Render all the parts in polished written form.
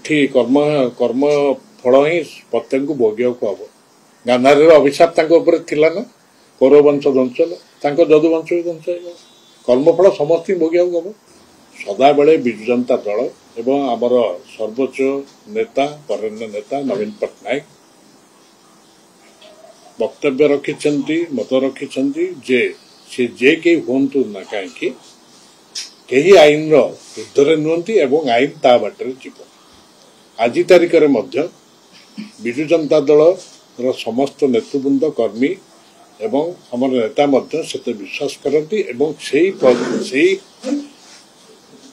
ଏଠି କର୍ମ କର୍ମ ଫଳ ହିଁ ପ୍ରତ୍ୟେକଙ୍କୁ ଭୋଗିବାକୁ ହବ। ଗାନ୍ଧାରୀର ଅଭିଶାପ ତାଙ୍କ ଉପରେ ଥିଲା ନା, କୌରବ ବଂଶ ଧ୍ୱଂସ ହେଲା, ତାଙ୍କ ଯଦୁବଂଶ ବି ଧ୍ୱଂସ ହେଇଗଲା। କର୍ମଫଳ ସମସ୍ତଙ୍କୁ ଭୋଗିବାକୁ ହବ। ସଦାବେଳେ ବିଜୁ ଜନତା ଦଳ ଏବଂ ଆମର ସର୍ବୋଚ୍ଚ ନେତା ବରେଣ୍ୟ ନେତା ନବୀନ ପଟ୍ଟନାୟକ ବକ୍ତବ୍ୟ ରଖିଛନ୍ତି, ମତ ରଖିଛନ୍ତି ଯେ ସେ ଯେ କେହି ହୁଅନ୍ତୁ ନା କାହିଁକି କେହି ଆଇନର ঊର୍ଦ୍ଧ୍ୱରେ ନୁହନ୍ତି ଏବଂ ଆଇନ ତା ବାଟରେ ଯିବ। ଆଜି ତାରିଖରେ ମଧ୍ୟ ବିଜୁ ଜନତା ଦଳର ସମସ୍ତ ନେତୃବୃନ୍ଦ କର୍ମୀ ଏବଂ ଆମର ନେତା ମଧ୍ୟ ସେତେ ବିଶ୍ୱାସ କରନ୍ତି ଏବଂ ସେଇ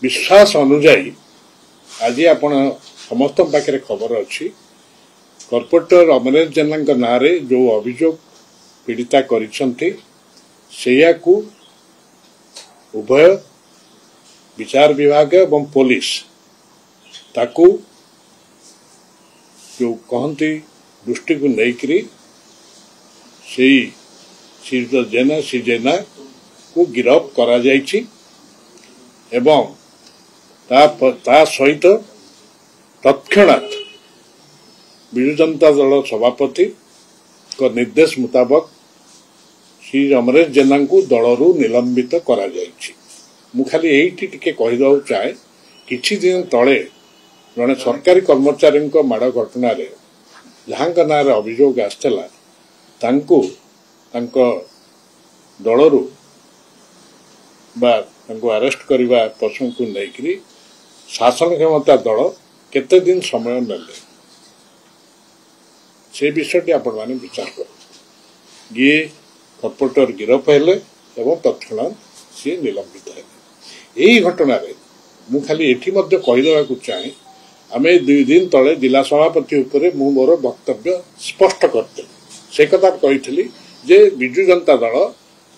ବିଶ୍ୱାସ ଅନୁଯାୟୀ ଆଜି ଆପଣ ସମସ୍ତଙ୍କ ପାଖରେ ଖବର ଅଛି କର୍ପୋରେଟର ଅମରେଶ ଜେନାଙ୍କ ନାଁରେ ଯେଉଁ ଅଭିଯୋଗ ପୀଡ଼ିତା କରିଛନ୍ତି ସେଇଆକୁ ଉଭୟ ବିଚାର ବିଭାଗ ଏବଂ ପୋଲିସ ତାକୁ ଯେଉଁ କହନ୍ତି ଦୃଷ୍ଟିକୁ ନେଇକରି ସେଇ ଜେନାକୁ ଗିରଫ କରାଯାଇଛି ଏବଂ ତା ସହିତ ତତ୍କ୍ଷଣାତ୍ ବିଜୁ ଜନତା ଦଳ ସଭାପତିଙ୍କ ନିର୍ଦ୍ଦେଶ ମୁତାବକ ଶ୍ରୀ ଅମରେଶ ଜେନାଙ୍କୁ ଦଳରୁ ନିଲମ୍ବିତ କରାଯାଇଛି। ମୁଁ ଖାଲି ଏଇଠି ଟିକେ କହିଦେବାକୁ ଚାହେଁ କିଛି ଦିନ ତଳେ ଜଣେ ସରକାରୀ କର୍ମଚାରୀଙ୍କ ମାଡ଼ ଘଟଣାରେ ଯାହାଙ୍କ ନାଁରେ ଅଭିଯୋଗ ଆସିଥିଲା ତାଙ୍କୁ ତାଙ୍କ ଦଳରୁ ବା ତାଙ୍କୁ ଆରେଷ୍ଟ କରିବା ପ୍ରସଙ୍ଗକୁ ନେଇକରି ଶାସନ କ୍ଷମତା ଦଳ କେତେ ଦିନ ସମୟ ନେଲେ ସେ ବିଷୟଟି ଆପଣମାନେ ବିଚାର କରନ୍ତୁ। ଇଏ କର୍ପୋରେଟର ଗିରଫ ହେଲେ ଏବଂ ତତ୍କ୍ଷଣାତ୍ ସିଏ ନିଲମ୍ବିତ ହେଲେ। ଏହି ଘଟଣାରେ ମୁଁ ଖାଲି ଏଠି ମଧ୍ୟ କହିଦେବାକୁ ଚାହେଁ ଆମେ 2 ଦିନ ତଳେ ଜିଲ୍ଲା ସଭାପତି ଉପରେ ମୁଁ ମୋର ବକ୍ତବ୍ୟ ସ୍ପଷ୍ଟ କରିଥିଲି। ସେ କଥା କହିଥିଲି ଯେ ବିଜୁ ଜନତା ଦଳ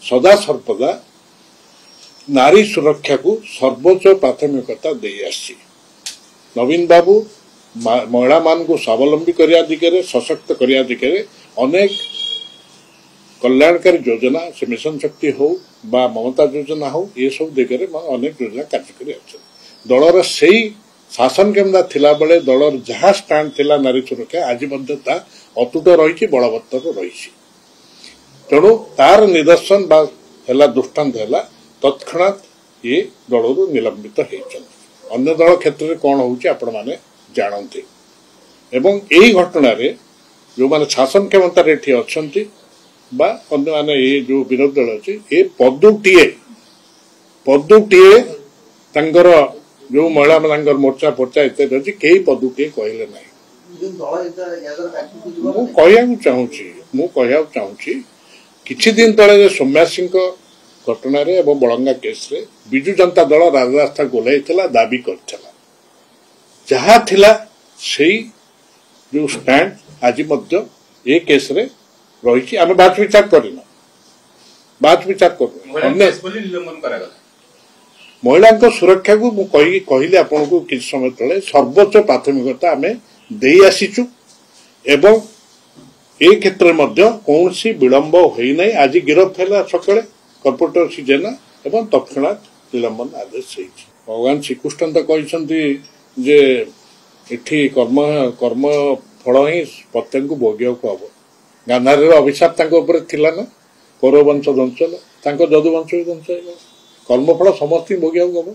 ସଦାସର୍ବଦା ନାରୀ ସୁରକ୍ଷାକୁ ସର୍ବୋଚ୍ଚ ପ୍ରାଥମିକତା ଦେଇ ଆସିଛି। ନବୀନ ବାବୁ ମହିଳାମାନଙ୍କୁ ସ୍ୱାବଲମ୍ବୀ କରିବା ଦିଗରେ ସଶକ୍ତ କରିବା ଦିଗରେ ଅନେକ କଲ୍ୟାଣକାରୀ ଯୋଜନା ସେ ମିଶନ ଶକ୍ତି ହଉ ବା ମମତା ଯୋଜନା ହଉ ଏସବୁ ଦିଗରେ ଅନେକ ଯୋଜନା କାର୍ଯ୍ୟକାରୀ ଅଛନ୍ତି। ଦଳର ସେଇ ଶାସନ କ୍ଷମତା ଥିଲାବେଳେ ଦଳର ଯାହା ଷ୍ଟାଣ୍ଡ ଥିଲା ନାରୀ ସୁରକ୍ଷା ଆଜି ମଧ୍ୟ ତାହା ଅତୁଟ ରହିଛି, ବଳବତ୍ତର ରହିଛି। ତେଣୁ ତାର ନିଦର୍ଶନ ବା ହେଲା ଦୃଷ୍ଟାନ୍ତ ହେଲା ତତ୍କ୍ଷଣାତ୍ ଇଏ ଦଳରୁ ନିଲମ୍ବିତ ହେଇଛନ୍ତି। ଅନ୍ୟ ଦଳ କ୍ଷେତ୍ରରେ କ'ଣ ହେଉଛି ଆପଣମାନେ ଜାଣନ୍ତି ଏବଂ ଏହି ଘଟଣାରେ ଯେଉଁମାନେ ଶାସନ କ୍ଷମତାରେ ଏଠି ଅଛନ୍ତି ବା ଅନ୍ୟମାନେ ଏ ଯେଉଁ ବିରୋଧୀ ଦଳ ଅଛି ଏ ପଦୁଟିଏ ତାଙ୍କର ଯେଉଁ ମହିଳାମାନଙ୍କର ମୋର୍ଚ୍ଚା ଫୋର୍ଚ୍ଚା ଇତ୍ୟାଦି ଅଛି କେହି ପଦୁଟିଏ କହିଲେ ନାହିଁ। ମୁଁ କହିବାକୁ ଚାହୁଁଛି କିଛି ଦିନ ତଳେ ସୌମ୍ୟାସିଂଙ୍କ ଘଟଣାରେ ଏବଂ ବଳଙ୍ଗା କେସ୍ରେ ବିଜୁ ଜନତା ଦଳ ରାଜରାସ୍ତାକୁ ଓହ୍ଲାଇଥିଲା, ଦାବି କରିଥିଲା। ଯାହା ଥିଲା ସେଇ ଯେଉଁ ଷ୍ଟାଣ୍ଡ ଆଜି ମଧ୍ୟ ଏ କେସ୍ରେ ରହିଛି। ଆମେ ବାଛ ବିଚାର କରୁନୁ। ମହିଳାଙ୍କ ସୁରକ୍ଷାକୁ ମୁଁ କହିଲି ଆପଣଙ୍କୁ କିଛି ସମୟ ତଳେ ସର୍ବୋଚ୍ଚ ପ୍ରାଥମିକତା ଆମେ ଦେଇ ଆସିଛୁ ଏବଂ ଏ କ୍ଷେତ୍ରରେ ମଧ୍ୟ କୌଣସି ବିଳମ୍ବ ହୋଇନାହିଁ। ଆଜି ଗିରଫ ହେଲା ସକାଳେ କର୍ପୋରେଟର ଶ୍ରୀ ଜେନା ଏବଂ ତତ୍କ୍ଷଣାତ୍ ନିଲମ୍ବନ ଆଦେଶ ହେଇଛି। ଭଗବାନ ଶ୍ରୀକୃଷ୍ଣ ତ କହିଛନ୍ତି ଯେ ଏଠି କର୍ମ ଫଳ ହିଁ ପ୍ରତ୍ୟେକଙ୍କୁ ଭୋଗିବାକୁ ହବ। ଗାନ୍ଧାରୀର ଅଭିଶାପ ତାଙ୍କ ଉପରେ ଥିଲା ନା, କୌରବ ବଂଶ ଧ୍ୱଂସ ହେଲା, ତାଙ୍କ ଯଦୁବଂଶ ବି ଧ୍ୱଂସ ହେଇଗଲା। କର୍ମଫଳ ସମସ୍ତଙ୍କୁ ଭୋଗିବାକୁ ହବ।